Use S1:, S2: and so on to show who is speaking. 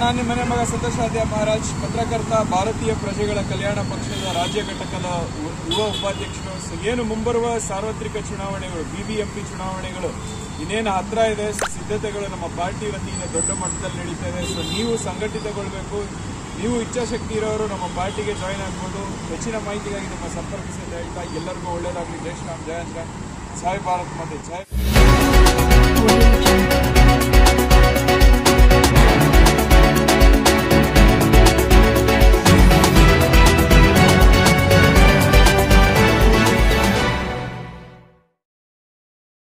S1: ನಾನು ನಿಮ್ಮ ಮನೆ ಮಗ ಸತೋಷಾದ್ಯ ಮಹಾರಾಜ್, ಪತ್ರಕರ್ತ, ಭಾರತೀಯ ಪ್ರಜೆಗಳ ಕಲ್ಯಾಣ ಪಕ್ಷದ ರಾಜ್ಯ ಘಟಕದ ಯುವ ಉಪಾಧ್ಯಕ್ಷರು. ಏನು ಮುಂಬರುವ ಸಾರ್ವತ್ರಿಕ ಚುನಾವಣೆಗಳು, BBMP ಚುನಾವಣೆಗಳು ಇನ್ನೇನು ಹತ್ರ ಇದೆ. ಸಿದ್ಧತೆಗಳು ನಮ್ಮ ಪಾರ್ಟಿ ವತಿಯಿಂದ ದೊಡ್ಡ ಮಟ್ಟದಲ್ಲಿ ನಡೀತಾ ಇದೆ. ನೀವು ಸಂಘಟಿತಗೊಳ್ಳಬೇಕು. ನೀವು ಇಚ್ಛಾಶಕ್ತಿ ಇರೋರು ನಮ್ಮ ಪಾರ್ಟಿಗೆ ಜಾಯಿನ್ ಆಗ್ಬೋದು. ಹೆಚ್ಚಿನ ಮಾಹಿತಿಗಾಗಿ ನಮ್ಮ ಸಂಪರ್ಕಿಸಿ ಅಂತ ಹೇಳ್ತಾ ಎಲ್ಲರಿಗೂ ಒಳ್ಳೆಯದಾಗಲಿ. ಜೈ ಶ್ರೀರಾಮ್, ಜಯ ಶ್ರೀರಾಮ್, ಜೈ ಭಾರತ್ ಮಾತೆ, ಜೈ.